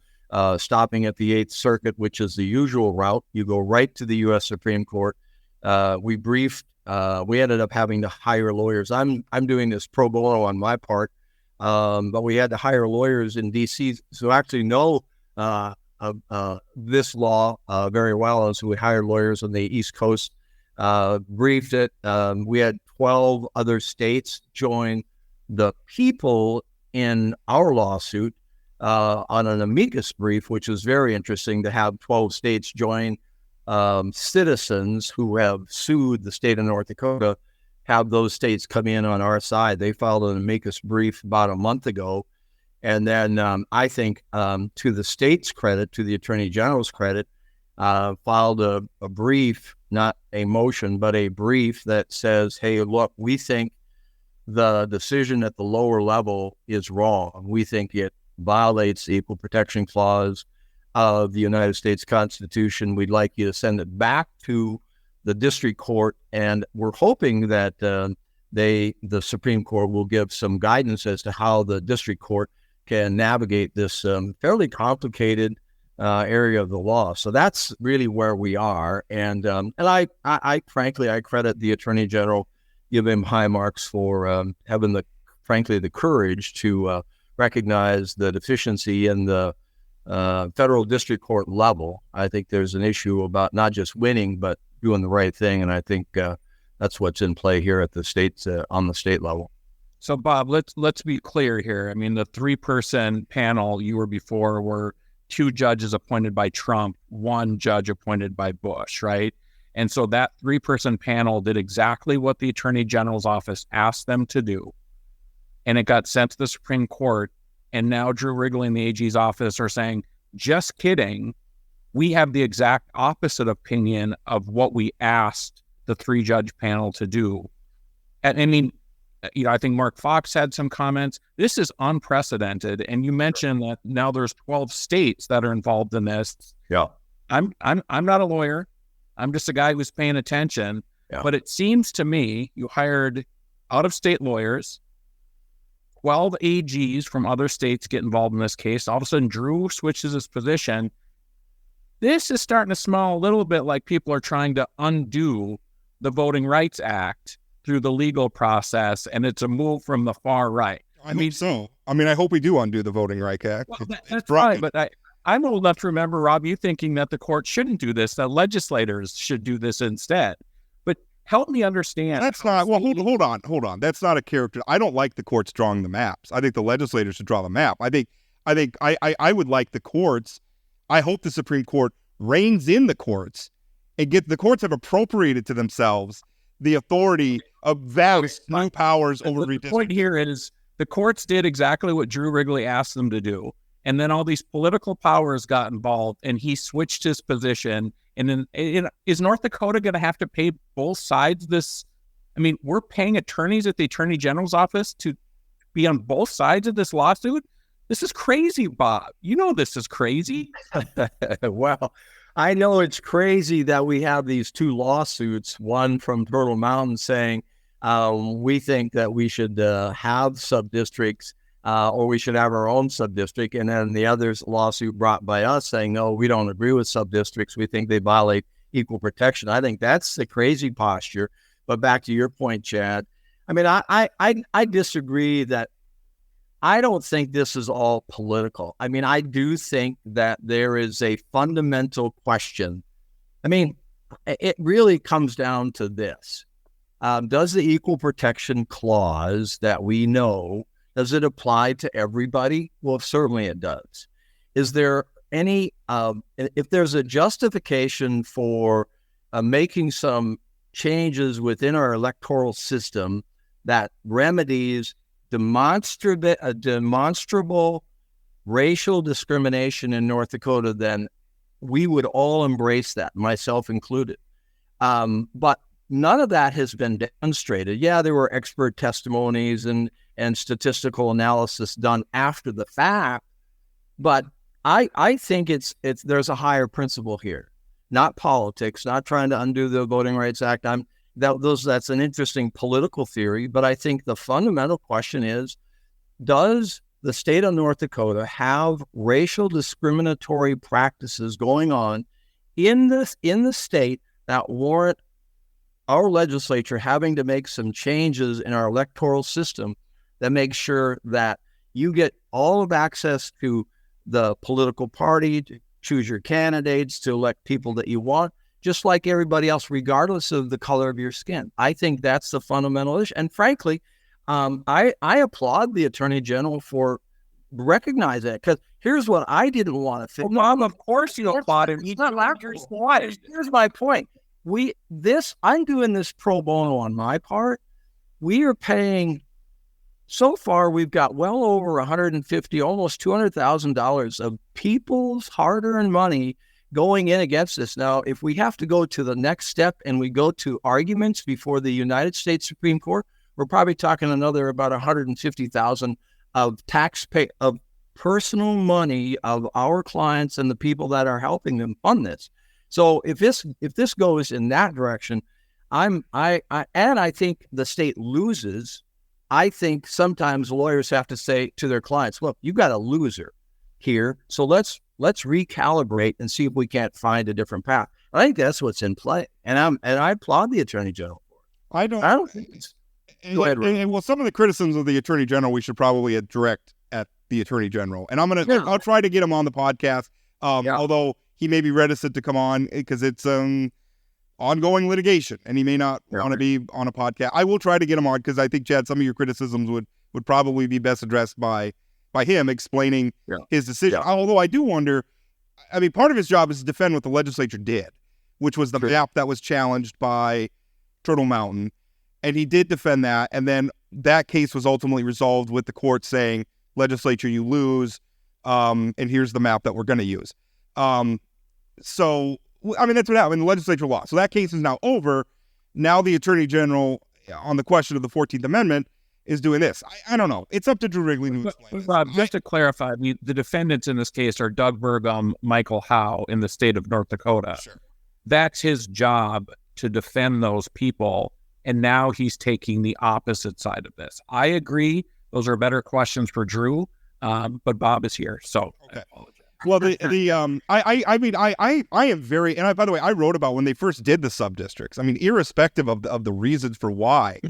stopping at the Eighth Circuit, which is the usual route. You go right to the U.S. Supreme Court. We briefed. We ended up having to hire lawyers. I'm doing this pro bono on my part, but we had to hire lawyers in D.C. who actually know this law very well, and so we hired lawyers on the East Coast. Briefed it. We had 12 other states join the people in our lawsuit on an amicus brief, which was very interesting to have 12 states join citizens who have sued the state of North Dakota, have those states come in on our side. They filed an amicus brief about a month ago. And then I think to the state's credit, to the Attorney General's credit, filed a brief, not a motion, but a brief that says, hey, look, we think the decision at the lower level is wrong. We think it violates the Equal Protection Clause of the United States Constitution. We'd like you to send it back to the district court, and we're hoping that the Supreme Court will give some guidance as to how the district court can navigate this fairly complicated area of the law. So that's really where we are. And I frankly, I credit the Attorney General, give him high marks for having the courage to recognize the deficiency in the federal district court level. I think there's an issue about not just winning, but doing the right thing. And I think that's what's in play here at the state, on the state level. So, Bob, let's be clear here. I mean, the 3-person panel you were before were 2 judges appointed by Trump, 1 judge appointed by Bush, right? And so that 3-person panel did exactly what the Attorney General's office asked them to do. And it got sent to the Supreme Court. And now Drew Wrigley and the AG's office are saying, just kidding. We have the exact opposite opinion of what we asked the 3-judge panel to do. And I mean, I think Mark Fox had some comments. This is unprecedented. And you mentioned that now there's 12 states that are involved in this. Yeah. I'm not a lawyer. I'm just a guy who's paying attention. Yeah. But it seems to me you hired out-of-state lawyers, 12 AGs from other states get involved in this case. All of a sudden, Drew switches his position. This is starting to smell a little bit like people are trying to undo the Voting Rights Act through the legal process, and it's a move from the far right. I mean, so. I mean, I hope we do undo the Voting Rights Act. Well, that's right, but I'm old enough to remember, Rob, you thinking that the court shouldn't do this, that legislators should do this instead. But help me understand. That's not, well, hold on. That's not a character. I don't like the courts drawing the maps. I think the legislators should draw the map. I would like the courts. I hope the Supreme Court reins in the courts and the courts have appropriated to themselves the authority of vast new powers over redistricting. The point here is the courts did exactly what Drew Wrigley asked them to do. And then all these political powers got involved and he switched his position. And then is North Dakota going to have to pay both sides this? I mean, we're paying attorneys at the Attorney General's office to be on both sides of this lawsuit. This is crazy, Bob. You know this is crazy. Well, I know it's crazy that we have these 2 lawsuits, one from Turtle Mountain saying we think that we should have subdistricts or we should have our own subdistrict. And then the other's lawsuit brought by us saying, no, we don't agree with subdistricts. We think they violate equal protection. I think that's the crazy posture. But back to your point, Chad, I mean, I disagree that I don't think this is all political. I mean, I do think that there is a fundamental question. I mean, it really comes down to this. Does the Equal Protection Clause that we know, does it apply to everybody? Well, certainly it does. Is there any, if there's a justification for making some changes within our electoral system that remedies demonstrable racial discrimination in North Dakota, then we would all embrace that, myself included. But none of that has been demonstrated. Yeah, there were expert testimonies and statistical analysis done after the fact, but I think there's a higher principle here, not politics, not trying to undo the Voting Rights Act. That's an interesting political theory, but I think the fundamental question is, does the state of North Dakota have racial discriminatory practices going on in the state that warrant our legislature having to make some changes in our electoral system that make sure that you get all of access to the political party, to choose your candidates, to elect people that you want, just like everybody else, regardless of the color of your skin. I think that's the fundamental issue. And frankly, I applaud the Attorney General for recognizing it, because here's what I didn't want to think. Well, Mom, of course you applaud him. He's not allowed to applaud. Here's my point. I'm doing this pro bono on my part. We are paying, so far we've got well over $150, almost $200,000 of people's hard-earned money going in against this. Now, if we have to go to the next step and we go to arguments before the United States Supreme Court, we're probably talking another about $150,000 of personal money of our clients and the people that are helping them fund this. So if this goes in that direction, I think the state loses. I think sometimes lawyers have to say to their clients, look, you got a loser here, so let's recalibrate and see if we can't find a different path. I think that's what's in play, and I applaud the Attorney General for it. I don't think it's. Go ahead, and well, some of the criticisms of the Attorney General we should probably direct at the Attorney General, and I'll try to get him on the podcast. Although he may be reticent to come on because it's ongoing litigation, and he may not want to be on a podcast. I will try to get him on because I think, Chad, some of your criticisms would probably be best addressed by him explaining his decision. Although I do wonder, I mean, part of his job is to defend what the legislature did, which was the map that was challenged by Turtle Mountain. And he did defend that. And then that case was ultimately resolved with the court saying, legislature, you lose. And here's the map that we're going to use. So, I mean, that's what happened. The legislature lost. So that case is now over. Now the Attorney General, on the question of the 14th Amendment, is doing this. I don't know. It's up to Drew Wrigley to explain this. Rob, just to clarify, the defendants in this case are Doug Burgum, Michael Howe in the state of North Dakota. Sure. That's his job to defend those people. And now he's taking the opposite side of this. I agree. Those are better questions for Drew, but Bob is here, so okay. I apologize. Well, I am very, and by the way, I wrote about when they first did the subdistricts. I mean, irrespective of the reasons for why,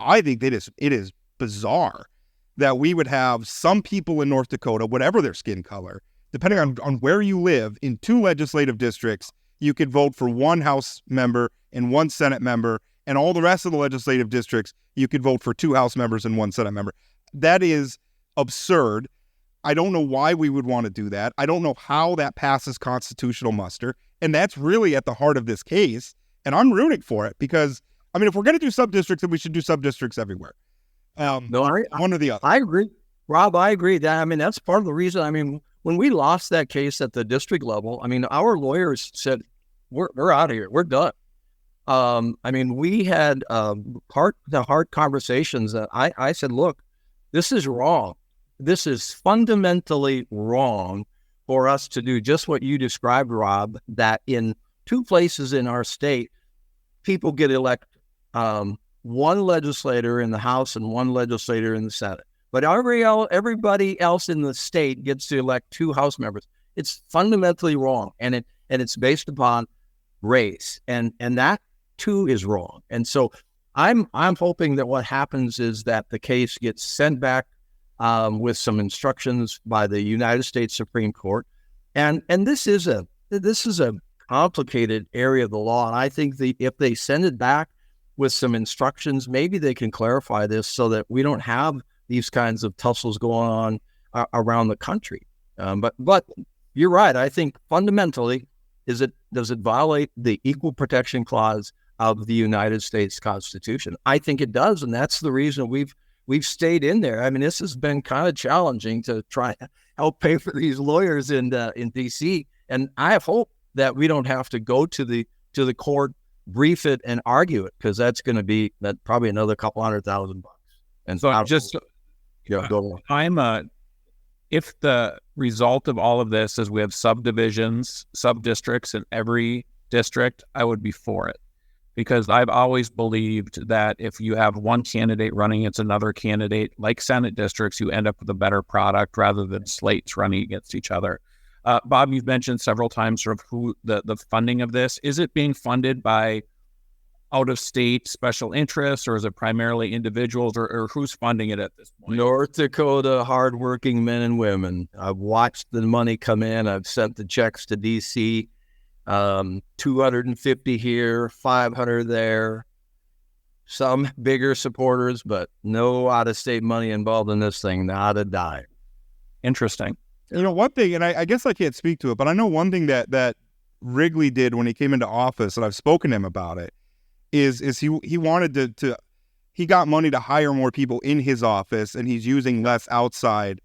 I think that it is bizarre that we would have some people in North Dakota, whatever their skin color, depending on where you live, in 2 legislative districts, you could vote for 1 House member and 1 Senate member. And all the rest of the legislative districts, you could vote for 2 House members and 1 Senate member. That is absurd. I don't know why we would want to do that. I don't know how that passes constitutional muster. And that's really at the heart of this case. And I'm rooting for it because, I mean, if we're going to do subdistricts, then we should do subdistricts everywhere. One or the other. I agree. Rob, I agree. That's part of the reason. I mean, when we lost that case at the district level, I mean, our lawyers said, we're out of here. We're done. We had heart-to-heart conversations that I said, look, this is wrong. This is fundamentally wrong for us to do just what you described, Rob, that in 2 places in our state, people get elected, 1 legislator in the House and 1 legislator in the Senate. But everybody else in the state gets to elect 2 House members. It's fundamentally wrong, and it's based upon race, and that too is wrong. And so I'm hoping that what happens is that the case gets sent back with some instructions by the United States Supreme Court. And this is a complicated area of the law. And I think if they send it back with some instructions, maybe they can clarify this so that we don't have these kinds of tussles going on around the country. But you're right. I think fundamentally, does it violate the Equal Protection Clause of the United States Constitution? I think it does, and that's the reason we've stayed in there. I mean, this has been kind of challenging to try to help pay for these lawyers in D.C., and I have hope that we don't have to go to the court, brief it, and argue it, because that's going to be probably another couple $100,000. And so if the result of all of this is we have subdivisions, subdistricts in every district, I would be for it. because I've always believed that if you have one candidate running against another candidate, like Senate districts, you end up with a better product rather than slates running against each other. Bob, you've mentioned several times sort of who the funding of this. Is it being funded by out-of-state special interests, or is it primarily individuals, or who's funding it at this point? North Dakota hardworking men and women. I've watched the money come in. I've sent the checks to D.C., 250 here, 500 there. Some bigger supporters, but no out-of-state money involved in this thing, not a dime. Interesting. One thing, and I guess I can't speak to it, but I know one thing that Wrigley did when he came into office, and I've spoken to him about it, is he wanted he got money to hire more people in his office, and he's using less outside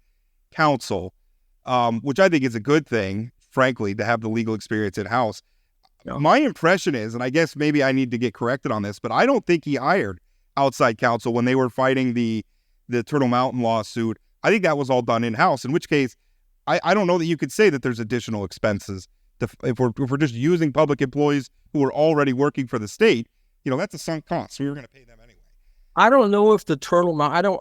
counsel, which I think is a good thing, frankly, to have the legal experience in-house. Yeah. My impression is, and I guess maybe I need to get corrected on this, but I don't think he hired outside counsel when they were fighting the Turtle Mountain lawsuit. I think that was all done in-house, in which case I don't know that you could say that there's additional expenses if we're just using public employees who are already working for the state. That's a sunk cost. We were going to pay them anyway. I don't know if the Turtle Mountain.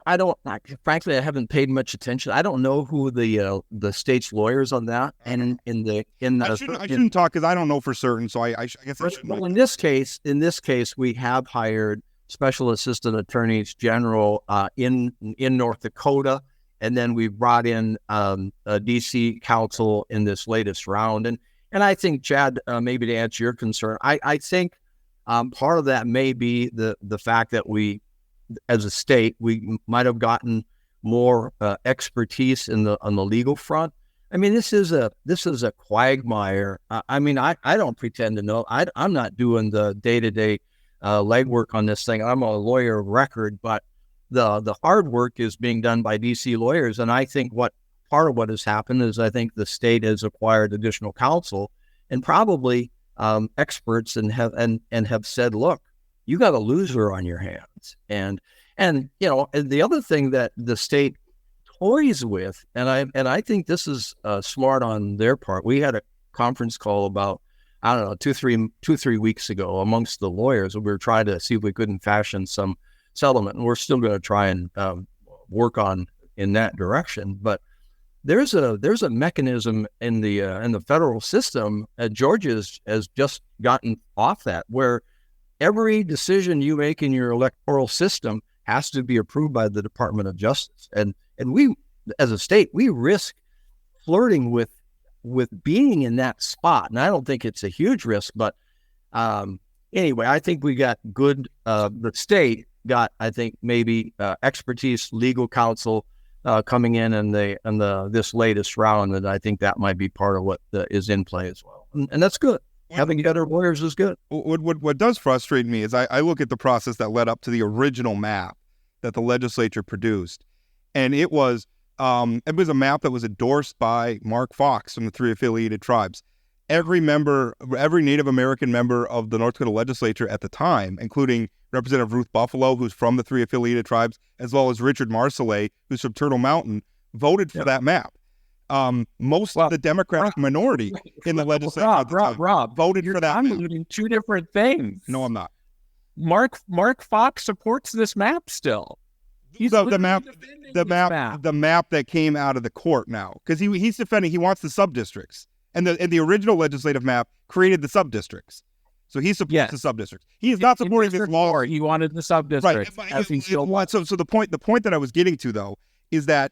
Frankly, I haven't paid much attention. I don't know who the state's lawyers on that. And I shouldn't talk because I don't know for certain. So I guess I shouldn't. Well, in this case, we have hired special assistant attorneys general in North Dakota, and then we brought in a DC counsel in this latest round. And I think, Chad, maybe to answer your concern, I think. Part of that may be the fact that we, as a state, we might have gotten more expertise on the legal front. I mean, this is a quagmire. I don't pretend to know. I'm not doing the day-to-day legwork on this thing. I'm a lawyer of record, but the hard work is being done by DC lawyers. And I think part of what has happened is I think the state has acquired additional counsel and probably experts and have said, look, you got a loser on your hands. And the other thing that the state toys with, and I think this is smart on their part. We had a conference call about, I don't know, 2-3 weeks ago amongst the lawyers. We were trying to see if we couldn't fashion some settlement, and we're still going to try and work on in that direction. But there's a mechanism in the federal system. Georgia has just gotten off that, where every decision you make in your electoral system has to be approved by the Department of Justice. And we, as a state, we risk flirting with being in that spot. And I don't think it's a huge risk, but anyway, I think we got good. The state got, I think, maybe expertise, legal counsel. Coming in this latest round, and I think that might be part of what is in play as well, and that's good. Having better lawyers is good. What does frustrate me is I look at the process that led up to the original map that the legislature produced, and it was a map that was endorsed by Mark Fox from the 3 affiliated tribes. Every Native American member of the North Dakota legislature at the time, including Representative Ruth Buffalo, who's from the 3 affiliated tribes, as well as Richard Marcellet, who's from Turtle Mountain, voted for that map. Most of the Democratic minority in the legislature voted for that. I'm alluding two different things. No, I'm not. Mark Fox supports this map still. The map that came out of the court now, because he's defending. He wants the subdistricts, and the original legislative map created the subdistricts. So he supports the subdistricts. He is not supporting this law. He wanted the subdistricts. Right. So the point that I was getting to, though, is that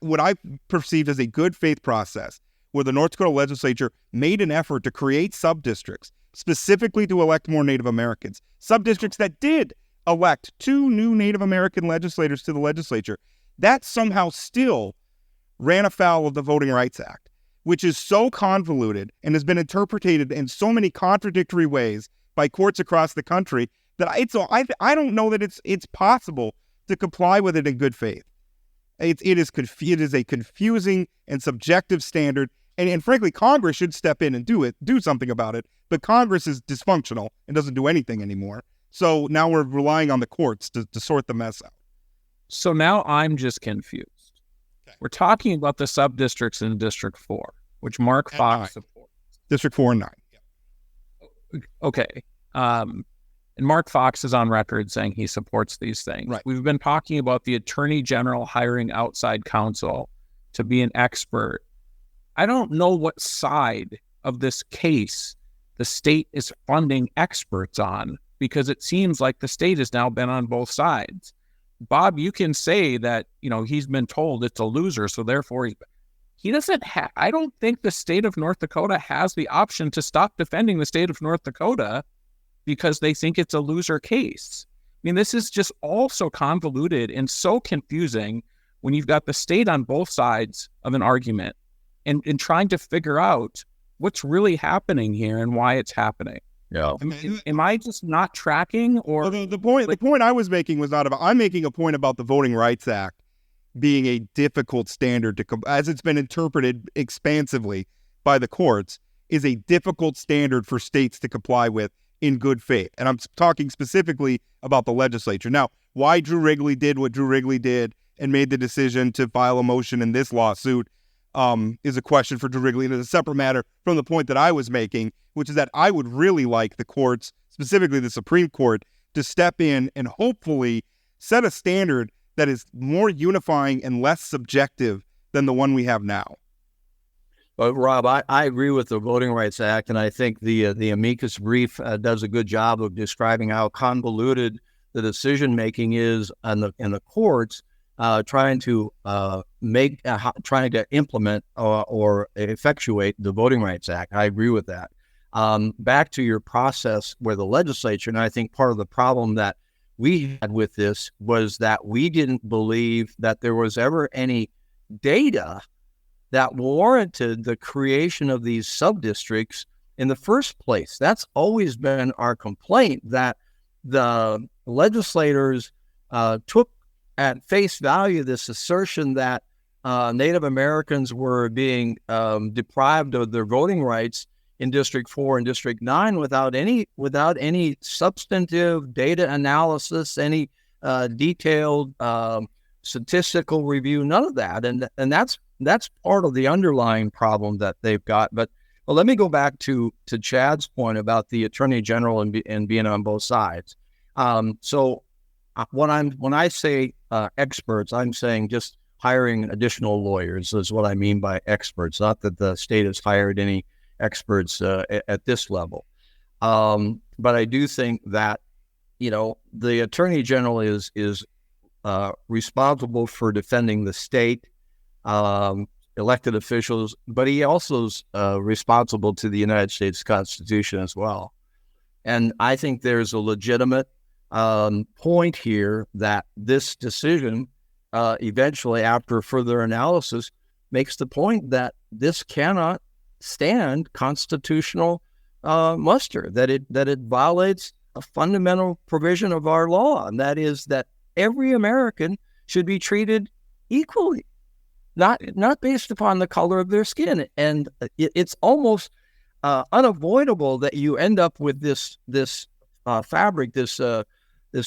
what I perceived as a good faith process, where the North Dakota legislature made an effort to create subdistricts specifically to elect more Native Americans, subdistricts that did elect 2 new Native American legislators to the legislature, that somehow still ran afoul of the Voting Rights Act, which is so convoluted and has been interpreted in so many contradictory ways by courts across the country that I don't know that it's possible to comply with it in good faith. It is a confusing and subjective standard, and frankly, Congress should step in and do something about it. But Congress is dysfunctional and doesn't do anything anymore. So now we're relying on the courts to sort the mess out. So now I'm just confused. Okay. We're talking about the subdistricts in District 4, which Mark Fox supports. District 4 and 9. Yeah. Okay. And Mark Fox is on record saying he supports these things. Right. We've been talking about the Attorney General hiring outside counsel to be an expert. I don't know what side of this case the state is funding experts on, because it seems like the state has now been on both sides. Bob, you can say that, he's been told it's a loser, so therefore he doesn't have, I don't think the state of North Dakota has the option to stop defending the state of North Dakota because they think it's a loser case. I mean, this is just all so convoluted and so confusing when you've got the state on both sides of an argument and trying to figure out what's really happening here and why it's happening. Yeah. Am I just not tracking? Or well, the point I was making was not about, I'm making a point about the Voting Rights Act being a difficult standard to, as it's been interpreted expansively by the courts, is a difficult standard for states to comply with in good faith. And I'm talking specifically about the legislature. Now, why Drew Wrigley did what Drew Wrigley did and made the decision to file a motion in this lawsuit is a question for Drew Wrigley, and it's a separate matter from the point that I was making, which is that I would really like the courts, specifically the Supreme Court, to step in and hopefully set a standard that is more unifying and less subjective than the one we have now. But Rob, I agree with the Voting Rights Act, and I think the amicus brief does a good job of describing how convoluted the decision making is in the courts, trying to implement or effectuate the Voting Rights Act. I agree with that. Back to your process where the legislature, and I think part of the problem that we had with this was that we didn't believe that there was ever any data that warranted the creation of these subdistricts in the first place. That's always been our complaint, that the legislators took at face value this assertion that Native Americans were being deprived of their voting rights in District 4 and District 9 without any substantive data analysis, any detailed statistical review, none of that. And that's part of the underlying problem that they've got. But let me go back to Chad's point about the Attorney General and being on both sides. So when I say experts, I'm saying just hiring additional lawyers is what I mean by experts. Not that the state has hired any experts at this level, but I do think that the Attorney General is responsible for defending the state, elected officials, but he also is responsible to the United States Constitution as well. And I think there's a legitimate point here that this decision eventually, after further analysis, makes the point that this cannot stand constitutional muster, that it violates a fundamental provision of our law, and that is that every American should be treated equally, not based upon the color of their skin. And it's almost unavoidable that you end up with this fabric, this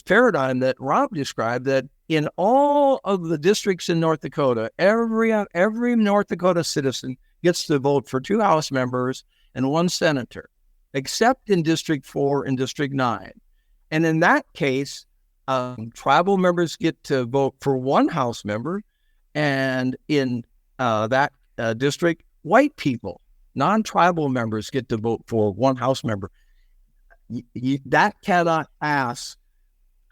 paradigm that Rob described, that in all of the districts in North Dakota, every North Dakota citizen gets to vote for 2 House members and 1 senator, except in District 4 and District 9. And in that case, tribal members get to vote for 1 House member, and in that district, white people, non-tribal members, get to vote for 1 House member. That cannot pass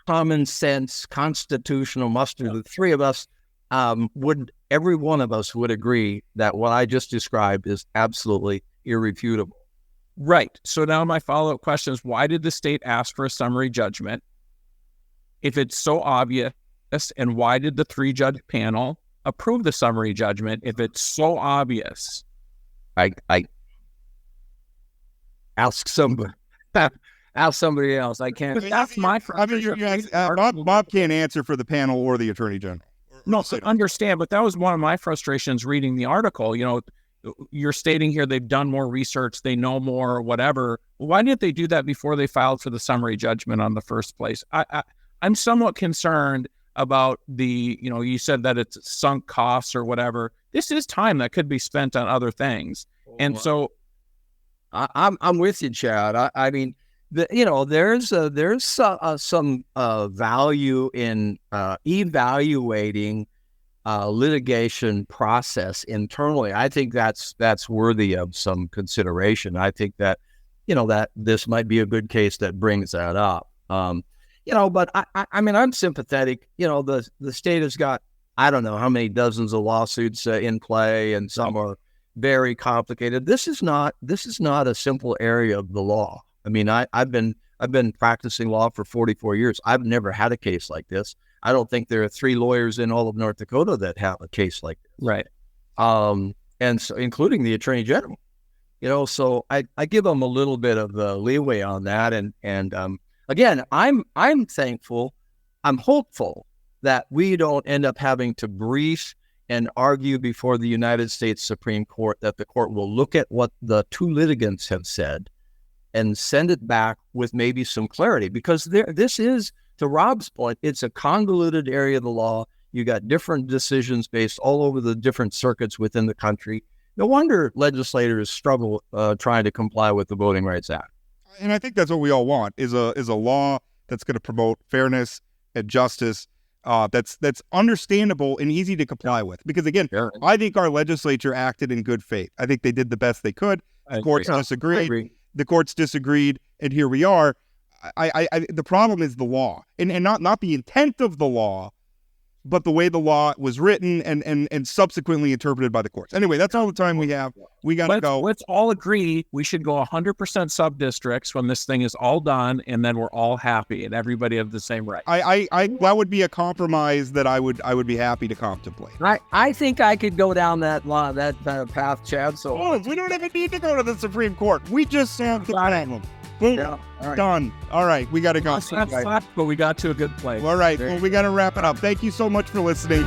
common sense constitutional muster. The three of us every one of us would agree that what I just described is absolutely irrefutable. Right. So now my follow-up question is, why did the state ask for a summary judgment if it's so obvious? And why did the 3-judge panel approve the summary judgment if it's so obvious? I ask somebody. Ask somebody else. I can't. That's my frustration. Bob can't answer for the panel or the Attorney General. No, I understand, but that was one of my frustrations reading the article. You're stating here they've done more research, they know more, or whatever. Why didn't they do that before they filed for the summary judgment on the first place? I'm somewhat concerned about you said that it's sunk costs or whatever. This is time that could be spent on other things. And so I'm with you, Chad. I mean, there's some value in evaluating litigation process internally. I think that's worthy of some consideration. I think that that this might be a good case that brings that up. But I mean, I'm sympathetic. The state has got, I don't know how many dozens of lawsuits in play, and some are very complicated. This is not a simple area of the law. I mean, I've been practicing law for 44 years. I've never had a case like this. I don't think there are 3 lawyers in all of North Dakota that have a case like this. Right. And so, including the Attorney General. So I give them a little bit of the leeway on that. And again, I'm thankful, I'm hopeful that we don't end up having to brief and argue before the United States Supreme Court, that the court will look at what the 2 litigants have said and send it back with maybe some clarity. Because this is, to Rob's point, it's a convoluted area of the law. You got different decisions based all over the different circuits within the country. No wonder legislators struggle trying to comply with the Voting Rights Act. And I think that's what we all want, is a law that's going to promote fairness and justice, that's understandable and easy to comply with. Because again, I think our legislature acted in good faith. I think they did the best they could. The courts disagreed. The courts disagreed, and here we are. The problem is the law, and not the intent of the law, but the way the law was written and subsequently interpreted by the courts. Anyway, that's all the time we have. We got to go. Let's all agree we should go 100% subdistricts when this thing is all done, and then we're all happy and everybody have the same right. That would be a compromise that I would be happy to contemplate. I think I could go down that path, Chad. So we don't even need to go to the Supreme Court. We just have the problem. Boom. Yeah, all right. Done. All right, we got to go. But we got to a good place. All right, well, we got to wrap it up. Thank you so much for listening.